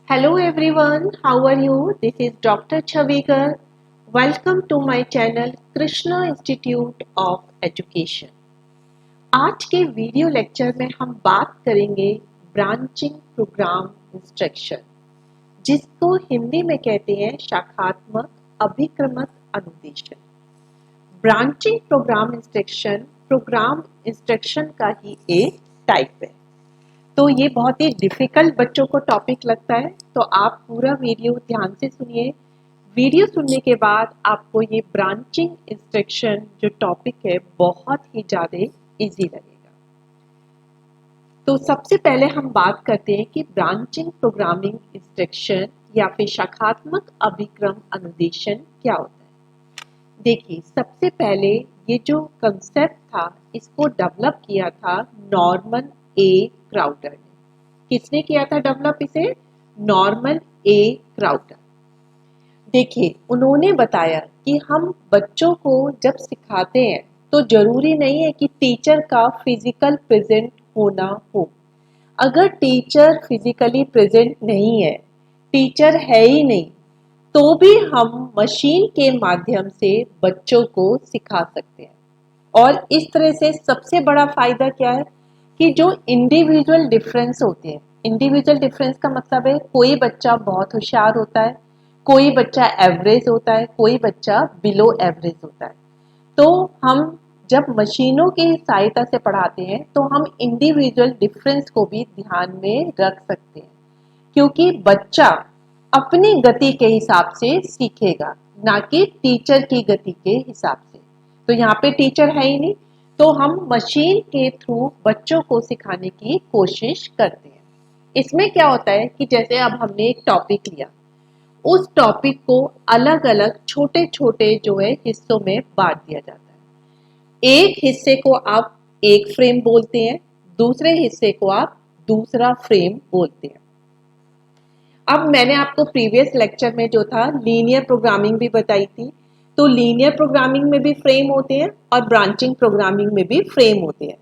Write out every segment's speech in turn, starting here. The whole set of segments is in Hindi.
Hello everyone, how are you? This is Dr. Chavigar. Welcome to my channel Krishna Institute of Education. आज के वीडियो लेक्चर में हम बात करेंगे ब्रांचिंग प्रोग्राम इंस्ट्रक्शन, जिसको हिंदी में कहते हैं शाखात्मक अभिक्रमक अनुदेशन। ब्रांचिंग प्रोग्राम इंस्ट्रक्शन का ही एक टाइप है। तो ये बहुत ही डिफिकल्ट बच्चों को टॉपिक लगता है, तो आप पूरा वीडियो ध्यान से सुनिए। वीडियो सुनने के बाद आपको ये ब्रांचिंग इंस्ट्रक्शन जो टॉपिक है बहुत ही ज़्यादा इजी लगेगा। तो सबसे पहले हम बात करते हैं कि ब्रांचिंग प्रोग्रामिंग इंस्ट्रक्शन या फिर शाखात्मक अभिक्रम अनुदेशन क्या होता है। देखिए, सबसे पहले ये जो कंसेप्ट था इसको डेवलप किया था नॉर्मन ए क्राउडर ने। किसने किया था डेवलप इसे? नॉर्मन ए क्राउडर। देखिए, उन्होंने बताया कि हम बच्चों को जब सिखाते हैं तो जरूरी नहीं है कि टीचर का फिजिकल प्रेजेंट होना हो। अगर टीचर फिजिकली प्रेजेंट नहीं है, टीचर है ही नहीं, तो भी हम मशीन के माध्यम से बच्चों को सिखा सकते हैं। और इस तरह से सबसे बड़ा फायदा क्या है कि जो इंडिविजुअल डिफरेंस होते हैं, इंडिविजुअल डिफरेंस का मतलब है कोई बच्चा बहुत होशियार होता है, कोई बच्चा एवरेज होता है, कोई बच्चा बिलो एवरेज होता है। तो हम जब मशीनों की सहायता से पढ़ाते हैं तो हम इंडिविजुअल डिफरेंस को भी ध्यान में रख सकते हैं, क्योंकि बच्चा अपनी गति के हिसाब से सीखेगा, ना कि टीचर की गति के हिसाब से। तो यहाँ पे टीचर है ही नहीं, तो हम मशीन के थ्रू बच्चों को सिखाने की कोशिश करते हैं। इसमें क्या होता है कि जैसे अब हमने एक टॉपिक लिया, उस टॉपिक को अलग अलग छोटे छोटे जो है हिस्सों में बांट दिया जाता है। एक हिस्से को आप एक फ्रेम बोलते हैं, दूसरे हिस्से को आप दूसरा फ्रेम बोलते हैं। अब मैंने आपको प्रीवियस लेक्चर में जो था लीनियर प्रोग्रामिंग भी बताई थी। तो लीनियर प्रोग्रामिंग में भी फ्रेम होते हैं और ब्रांचिंग प्रोग्रामिंग में भी फ्रेम होते हैं।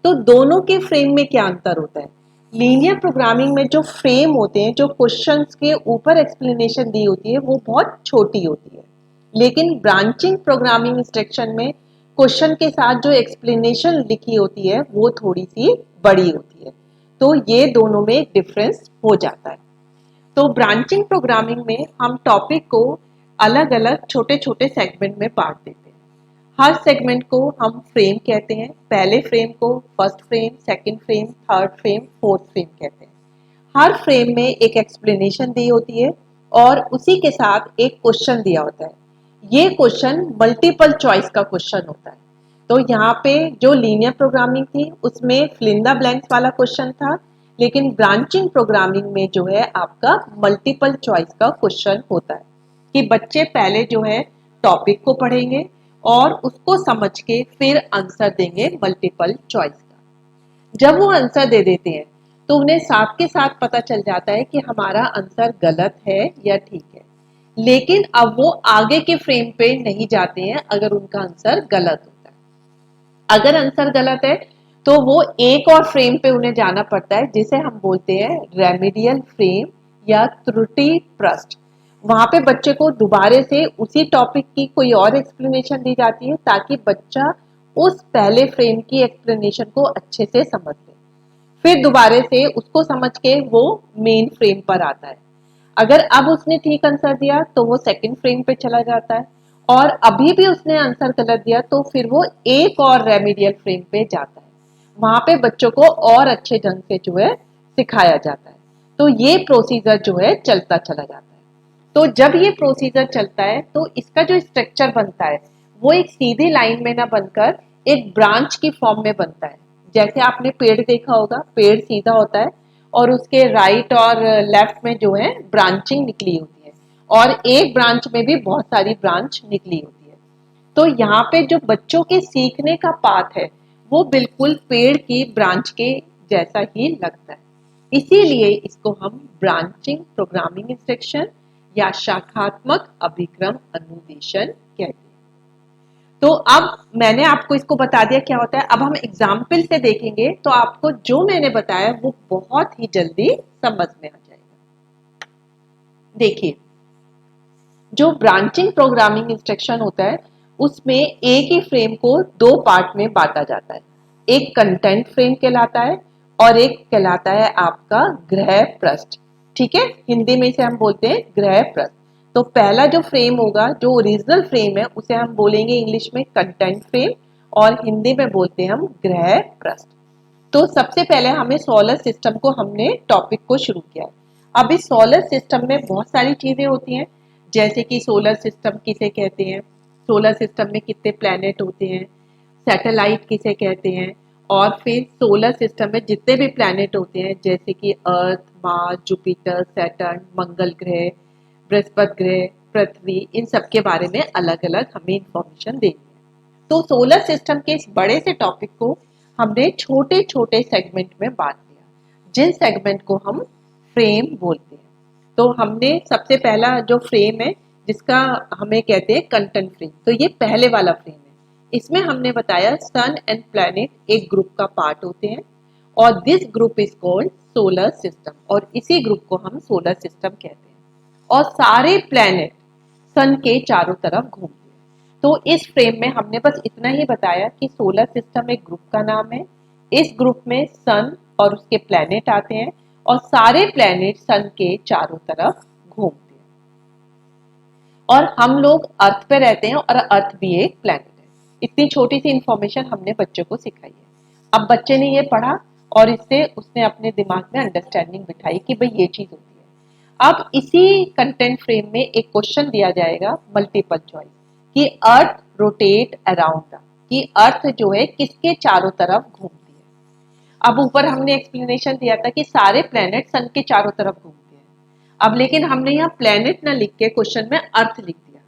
तो दोनों के फ्रेम में क्या अंतर होता है? लीनियर प्रोग्रामिंग में जो फ्रेम होते हैं, जो क्वेश्चंस के ऊपर एक्सप्लेनेशन दी होती है, वो बहुत छोटी होती है। लेकिन ब्रांचिंग प्रोग्रामिंग इंस्ट्रक्शन में क्वेश्चन के साथ जो एक्सप्लेनेशन लिखी होती है वो थोड़ी सी बड़ी होती है। तो ये दोनों में डिफरेंस हो जाता है। तो ब्रांचिंग प्रोग्रामिंग में हम टॉपिक को अलग अलग छोटे छोटे सेगमेंट में बांट देते हैं। हर सेगमेंट को हम फ्रेम कहते हैं। पहले फ्रेम को first frame, second frame, third frame, fourth frame कहते हैं। हर फ्रेम में एक एक्सप्लेनेशन दी होती है और उसी के साथ एक क्वेश्चन दिया होता है। ये क्वेश्चन मल्टीपल चॉइस का क्वेश्चन होता है। तो यहाँ पे जो लीनियर प्रोग्रामिंग थी उसमें फिल इन द ब्लैंक्स वाला क्वेश्चन था, लेकिन ब्रांचिंग प्रोग्रामिंग में जो है आपका मल्टीपल चॉइस का क्वेश्चन होता है कि बच्चे पहले जो है टॉपिक को पढ़ेंगे और उसको समझ के फिर आंसर देंगे मल्टीपल चॉइस का। जब वो आंसर दे देते हैं तो उन्हें साथ के साथ पता चल जाता है कि हमारा आंसर गलत है या ठीक है। लेकिन अब वो आगे के फ्रेम पे नहीं जाते हैं अगर उनका आंसर गलत होता है। अगर आंसर गलत है तो वो एक और फ्रेम पे उन्हें जाना पड़ता है, जिसे हम बोलते हैं रेमेडियल फ्रेम या त्रुटि पृष्ठ। वहां पे बच्चे को दोबारा से उसी टॉपिक की कोई और एक्सप्लेनेशन दी जाती है ताकि बच्चा उस पहले फ्रेम की एक्सप्लेनेशन को अच्छे से समझ ले। फिर दोबारा से उसको समझ के वो मेन फ्रेम पर आता है। अगर अब उसने ठीक आंसर दिया तो वो सेकंड फ्रेम पे चला जाता है, और अभी भी उसने आंसर गलत दिया तो फिर वो एक और रेमेडियल फ्रेम पे जाता है। वहां पे बच्चों को और अच्छे ढंग से जो है सिखाया जाता है। तो ये प्रोसीजर जो है चलता चला जाता है। तो जब ये प्रोसीजर चलता है तो इसका जो स्ट्रक्चर बनता है वो एक सीधी लाइन में ना बनकर एक ब्रांच की फॉर्म में बनता है। जैसे आपने पेड़ देखा होगा, पेड़ सीधा होता है और उसके राइट और लेफ्ट में जो है ब्रांचिंग निकली होती है, और एक ब्रांच में भी बहुत सारी ब्रांच निकली होती है। तो यहाँ पे जो बच्चों के सीखने का पाथ है वो बिल्कुल पेड़ की ब्रांच के जैसा ही लगता है। इसीलिए इसको हम ब्रांचिंग प्रोग्रामिंग इंस्ट्रक्शन या शाखात्मक अभिक्रम अनुदेशन कहते हैं। तो अब मैंने आपको इसको बता दिया क्या होता है। अब हम एग्जाम्पल से देखेंगे तो आपको जो मैंने बताया वो बहुत ही जल्दी समझ में आ जाएगा। देखिए, जो ब्रांचिंग प्रोग्रामिंग इंस्ट्रक्शन होता है उसमें एक ही फ्रेम को दो पार्ट में बांटा जाता है। एक कंटेंट फ्रेम कहलाता है और एक कहलाता है आपका गृह पृष्ठ। ठीक है, हिंदी में इसे हम बोलते हैं गृह पृष्ठ। तो पहला जो फ्रेम होगा, जो ओरिजिनल फ्रेम है, उसे हम बोलेंगे इंग्लिश में कंटेंट फ्रेम और हिंदी में बोलते हैं हम गृह पृष्ठ। तो सबसे पहले हमें सोलर सिस्टम को हमने टॉपिक को शुरू किया। अब इस सोलर सिस्टम में बहुत सारी चीजें होती हैं, जैसे कि सोलर सिस्टम किसे कहते हैं, सोलर सिस्टम में कितने प्लैनेट होते हैं, सैटेलाइट किसे कहते हैं, और फिर सोलर सिस्टम में जितने भी प्लैनेट होते हैं जैसे कि अर्थ, मार्स, जुपिटर, सैटर्न, मंगल ग्रह, बृहस्पति ग्रह, पृथ्वी, इन सब के बारे में अलग अलग हमें इंफॉर्मेशन देनी है। तो सोलर सिस्टम के इस बड़े से टॉपिक को हमने छोटे छोटे सेगमेंट में बांट दिया, जिन सेगमेंट को हम फ्रेम बोलते हैं। तो हमने सबसे पहला जो फ्रेम है जिसका हमें कहते हैं कंटेंट फ्रेम, तो ये पहले वाला फ्रेम है। इसमें हमने बताया सन एंड प्लैनेट एक ग्रुप का पार्ट होते हैं और this group is called solar system, और इसी ग्रुप को हम सोलर सिस्टम कहते हैं। और सारे प्लैनेट सन के चारों तरफ घूमते हैं। तो इस फ्रेम में हमने बस इतना ही बताया कि सोलर सिस्टम एक ग्रुप का नाम है। इस ग्रुप में सन और उसके प्लैनेट आते हैं और सारे प्लैनेट सन के चारों तरफ घूमते हैं। और हम लोग अर्थ पे रहते हैं और अर्थ भी एक प्लैनेट है। इतनी छोटी सी इंफॉर्मेशन हमने बच्चे को सिखाई है। अब बच्चे ने ये पढ़ा और इससे उसने अपने दिमाग में अंडरस्टैंडिंग बिठाई कि भाई ये चीज होती है। अब इसी कंटेंट फ्रेम में एक क्वेश्चन दिया जाएगा मल्टीपल चॉइस कि अर्थ रोटेट अराउंड द, कि अर्थ जो है किसके चारों तरफ घूमती है। अब ऊपर हमने एक्सप्लेनेशन दिया था कि सारे प्लैनेट सन के चारों तरफ घूमते हैं। अब लेकिन हमने यहाँ प्लैनेट ना लिख के क्वेश्चन में अर्थ लिख दिया,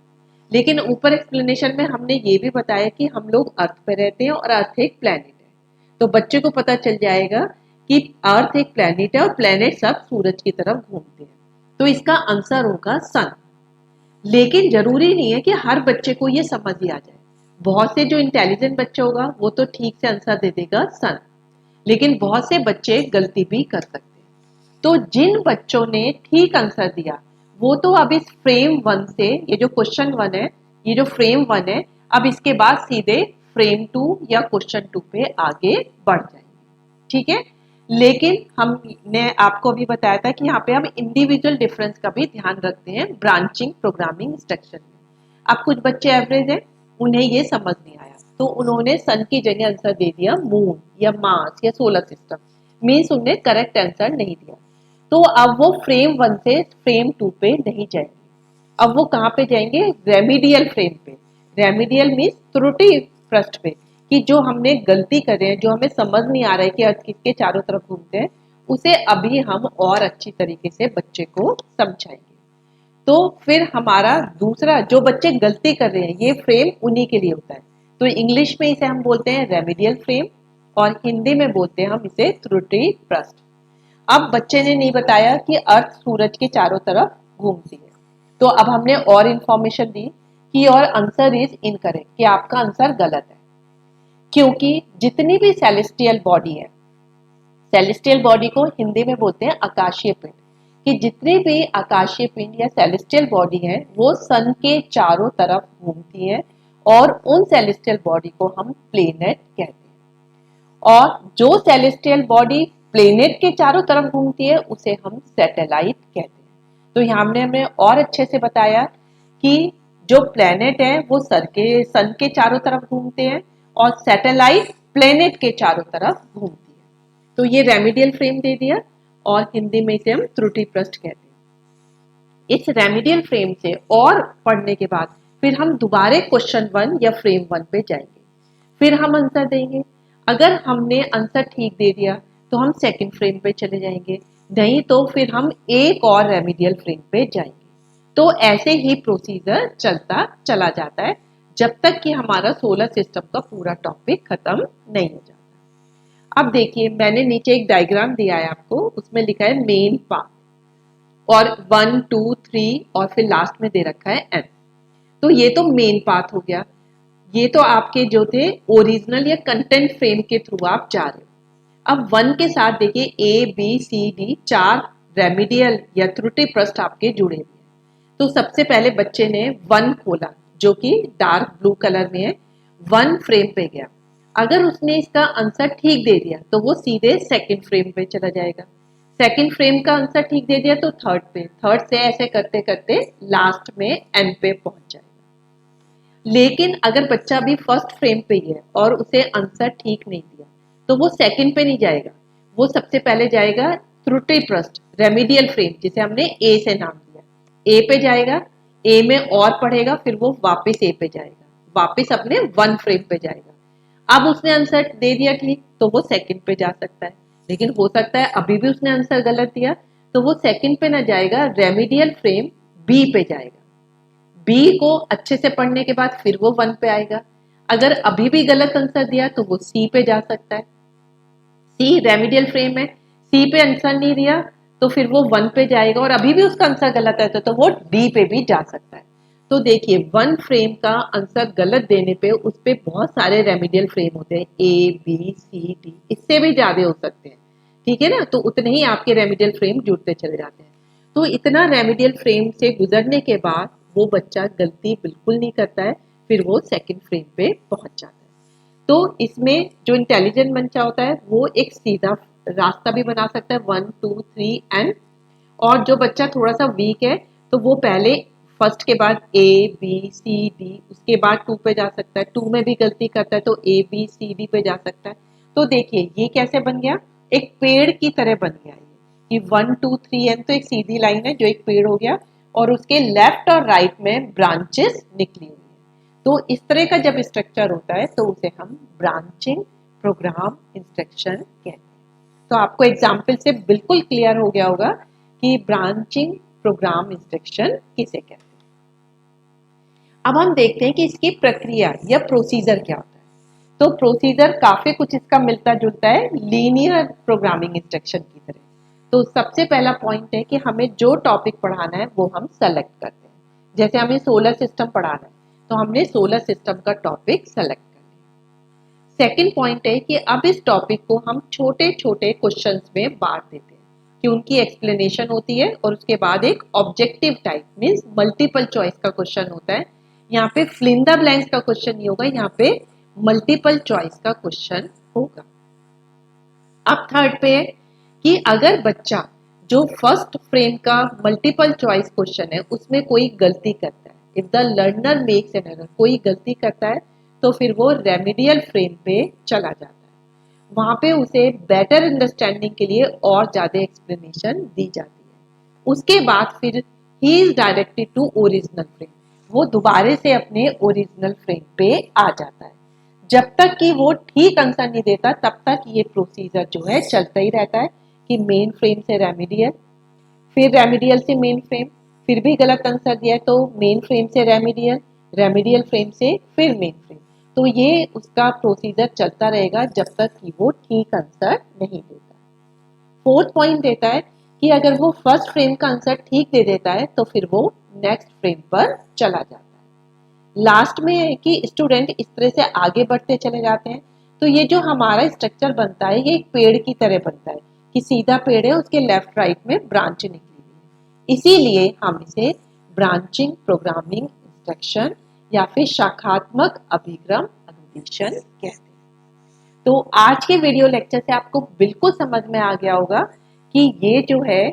लेकिन ऊपर एक्सप्लेनेशन में हमने ये भी बताया कि हम लोग अर्थ पे रहते हैं और अर्थ एक प्लैनेट है। तो बच्चे को पता चल जाएगा कि अर्थ एक प्लैनेट है और प्लैनेट सब सूरज की तरफ घूमते हैं। तो इसका आंसर होगा सन। लेकिन जरूरी नहीं है कि हर बच्चे को ये समझ ही आ जाए। बहुत से जो इंटेलिजेंट बच्चा होगा वो तो ठीक से आंसर दे देगा सन, लेकिन बहुत से बच्चे गलती भी कर सकते हैं। तो जिन बच्चों ने ठीक आंसर दिया वो तो अब इस फ्रेम वन से, ये जो क्वेश्चन वन है, ये जो फ्रेम वन है, अब इसके बाद सीधे फ्रेम टू या क्वेश्चन टू पे आगे बढ़ जाएंगे। ठीक है, लेकिन हमने आपको अभी बताया था कि यहाँ पे हम इंडिविजुअल डिफरेंस का भी ध्यान रखते हैं ब्रांचिंग प्रोग्रामिंग इंस्ट्रक्शन में। अब कुछ बच्चे एवरेज हैं, उन्हें ये समझ नहीं आया, तो उन्होंने सन की जगह आंसर दे दिया मून या मार्स या सोलर सिस्टम, मीन्स उन्होंने करेक्ट आंसर नहीं दिया। तो अब वो फ्रेम वन से फ्रेम टू पे नहीं जाएंगे, अब वो कहाँ पे जाएंगे, रेमिडियल फ्रेम पे। रेमिडियल मीन्स त्रुटि पृष्ठ पे, कि जो हमने गलती कर रहे हैं, जो हमें समझ नहीं आ रहा है कि अर्थ किसके चारों तरफ घूमते हैं, उसे अभी हम और अच्छी तरीके से बच्चे को समझाएंगे। तो फिर हमारा दूसरा, जो बच्चे गलती कर रहे हैं, ये फ्रेम उन्हीं के लिए होता है। तो इंग्लिश में इसे हम बोलते हैं रेमिडियल फ्रेम और हिंदी में बोलते हैं हम इसे त्रुटि पृष्ठ। अब बच्चे ने नहीं बताया कि अर्थ सूरज के चारों तरफ घूमती है, तो अब हमने और इंफॉर्मेशन दी कि योर आंसर इज इनकरेक्ट, कि आपका आंसर गलत है। क्योंकि जितनी भी सेलेस्टियल बॉडी है, सेलेस्टियल बॉडी को हिंदी में बोलते हैं आकाशीय पिंड, कि जितनी भी आकाशीय पिंड या सेलेस्टियल बॉडी है वो सन के चारों तरफ घूमती है, और उन सेलेस्टियल बॉडी को हम प्लेनेट कहते हैं। और जो सेलेस्टियल बॉडी प्लेनेट के चारों तरफ घूमती है उसे हम सैटेलाइट कहते हैं। तो यहाँ हमने और अच्छे से बताया कि जो प्लेनेट है वो सन के चारों तरफ घूमते हैं और सैटेलाइट प्लेनेट के चारों तरफ घूमती है। तो ये रेमिडियल फ्रेम दे दिया और हिंदी में इसे हम त्रुटि पृष्ठ कहते हैं। इस रेमिडियल फ्रेम से और पढ़ने के बाद फिर हम दोबारा क्वेश्चन वन या फ्रेम वन पे जाएंगे, फिर हम आंसर देंगे। अगर हमने आंसर ठीक दे दिया तो हम सेकंड फ्रेम पे चले जाएंगे, नहीं तो फिर हम एक और रेमिडियल फ्रेम पे जाएंगे। तो ऐसे ही प्रोसीजर चलता चला जाता है जब तक कि हमारा सोलर सिस्टम का पूरा टॉपिक खत्म नहीं हो जाता। अब देखिए, मैंने नीचे एक डायग्राम दिया है आपको, उसमें लिखा है मेन पाथ और 1 2 3 और फिर लास्ट में दे रखा है एन। तो ये तो मेन पाथ हो गया, ये तो आपके जो थे ओरिजिनल या कंटेंट फ्रेम के थ्रू आप जा रहे हो। अब वन के साथ देखिए A B C D 4 remedial या त्रुटि पृष्ठ आपके जुड़े हुए हैं। तो सबसे पहले बच्चे ने 1 खोला जो कि डार्क ब्लू कलर में है, 1 फ्रेम पे गया। अगर उसने इसका आंसर ठीक दे दिया तो वो सीधे सेकंड फ्रेम पे चला जाएगा। सेकंड फ्रेम का आंसर ठीक दे दिया तो थर्ड पे, थर्ड से ऐसे करते करते लास्ट में एन पे पहुंच जाएगा। लेकिन अगर बच्चा भी फर्स्ट फ्रेम पे ही है और उसे आंसर ठीक नहीं दिया तो वो सेकंड पे नहीं जाएगा, वो सबसे पहले जाएगा त्रुटिप्रस्त रेमेडियल फ्रेम, जिसे हमने ए से नाम दिया, ए पे जाएगा, ए में और पढ़ेगा, फिर वो वापस ए पे जाएगा, वापस अपने 1 फ्रेम पे जाएगा। अब उसने आंसर दे दिया ठीक तो वो सेकंड पे जा सकता है, लेकिन हो सकता है अभी भी उसने आंसर गलत दिया तो वो सेकंड पे ना जाएगा, रेमेडियल फ्रेम बी पे जाएगा। बी को अच्छे से पढ़ने के बाद फिर वो 1 पे आएगा। अगर अभी भी गलत आंसर दिया तो वो सी पे जा सकता है, सी रेमेडियल फ्रेम है, सी पे आंसर नहीं दिया तो फिर वो 1 पे जाएगा और अभी भी उसका आंसर गलत है तो वो डी पे भी जा सकता है। तो देखिए 1 फ्रेम का आंसर गलत देने पे उस पे बहुत सारे रेमेडियल फ्रेम होते हैं, ए बी सी डी, इससे भी ज्यादा हो सकते हैं, ठीक है ना। तो उतने ही आपके रेमेडियल फ्रेम जुड़ते चले जाते हैं। तो इतना रेमेडियल फ्रेम से गुजरने के बाद वो बच्चा गलती बिल्कुल नहीं करता है, फिर वो सेकंड फ्रेम पे पहुंच जाता है। तो इसमें जो इंटेलिजेंट बच्चा होता है वो एक सीधा रास्ता भी बना सकता है 1 2 3 एंड, और जो बच्चा थोड़ा सा वीक है तो वो पहले फर्स्ट के बाद ए बी सी डी, उसके बाद 2 पे जा सकता है, 2 में भी गलती करता है तो ए बी सी डी पे जा सकता है। तो देखिए ये कैसे बन गया, एक पेड़ की तरह बन गया ये कि 1 2 3 एन तो एक सीधी लाइन है जो एक पेड़ हो गया और उसके लेफ्ट और राइट में ब्रांचेस निकली हुई है। तो इस तरह का जब स्ट्रक्चर होता है तो उसे हम ब्रांचिंग प्रोग्राम इंस्ट्रक्शन कहते हैं। तो आपको एग्जाम्पल से बिल्कुल क्लियर हो गया होगा कि ब्रांचिंग प्रोग्राम इंस्ट्रक्शन किसे कहते हैं। अब हम देखते हैं कि इसकी प्रक्रिया या प्रोसीजर क्या होता है। तो प्रोसीजर काफी कुछ इसका मिलता जुलता है लीनियर प्रोग्रामिंग इंस्ट्रक्शन की तरह। तो सबसे पहला पॉइंट है कि हमें जो टॉपिक पढ़ाना है वो हम सेलेक्ट करते हैं। जैसे हमें सोलर सिस्टम पढ़ाना है तो हमने सोलर सिस्टम का टॉपिक सेलेक्ट कर लिया। सेकेंड पॉइंट है कि अब इस टॉपिक को हम छोटे छोटे क्वेश्चंस में बांट देते हैं कि उनकी एक्सप्लेनेशन होती है और उसके बाद एक objective type means multiple choice का क्वेश्चन होता है। यहाँ पे फिल इन द ब्लैंक्स का क्वेश्चन नहीं होगा, यहाँ पे मल्टीपल चॉइस का क्वेश्चन होगा। अब थर्ड पे है कि अगर बच्चा जो फर्स्ट फ्रेम का मल्टीपल चॉइस क्वेश्चन है उसमें कोई गलती करता है, if the learner makes an error, कोई गलती करता है तो फिर वो रेमेडियल फ्रेम पे चला जाता है, वहां पे उसे बेटर अंडरस्टैंडिंग के लिए और ज्यादा एक्सप्लेनेशन दी जाती है। उसके बाद फिर he is directed to original frame, वो दोबारे से अपने ओरिजिनल फ्रेम पे आ जाता है। जब तक कि वो ठीक आंसर नहीं देता तब तक ये प्रोसीजर जो है चलता ही रहता है कि मेन फ्रेम से रेमेडियल, फिर रेमेडियल से मेन फ्रेम, फिर भी गलत आंसर दिया तो मेन फ्रेम से रेमेडियल, रेमेडियल फ्रेम से फिर मेन फ्रेम। तो ये उसका प्रोसीजर चलता रहेगा जब तक कि वो ठीक आंसर नहीं देता। फोर्थ पॉइंट देता है कि अगर वो फर्स्ट फ्रेम का आंसर ठीक दे देता है तो फिर वो नेक्स्ट फ्रेम पर चला जाता है। लास्ट में है कि स्टूडेंट इस तरह से आगे बढ़ते चले जाते हैं। तो ये जो हमारा स्ट्रक्चर बनता है ये एक पेड़ की तरह बनता है कि सीधा पेड़ है, उसके लेफ्ट राइट में ब्रांच निकली हुई है, इसीलिए हम इसे ब्रांचिंग प्रोग्रामिंग इंस्ट्रक्शन या फिर शाखात्मक अभिक्रम अनुदेशन कहते हैं। तो आज के वीडियो लेक्चर से आपको बिल्कुल समझ में आ गया होगा कि ये जो है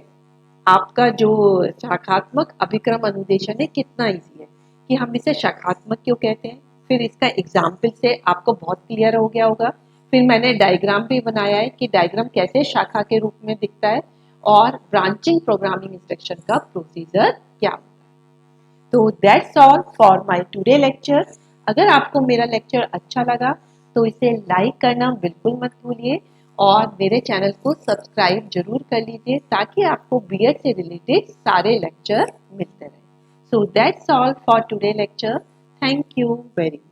आपका जो शाखात्मक अभिक्रम अनुदेशन है कितना इजी है, कि हम इसे शाखात्मक क्यों कहते हैं। फिर इसका एग्जाम्पल से आपको बहुत क्लियर हो गया होगा। फिर मैंने डायग्राम भी बनाया है कि डायग्राम कैसे शाखा के रूप में दिखता है और ब्रांचिंग प्रोग्रामिंग इंस्ट्रक्शन का प्रोसीजर क्या होता है। तो that's all for my today lecture. अगर आपको मेरा लेक्चर अच्छा लगा तो इसे लाइक करना बिल्कुल मत भूलिए और मेरे चैनल को सब्सक्राइब जरूर कर लीजिए ताकि आपको बीएड से रिलेटेड सारे लेक्चर मिलते रहे। So that's all for today lecture. Thank you very much.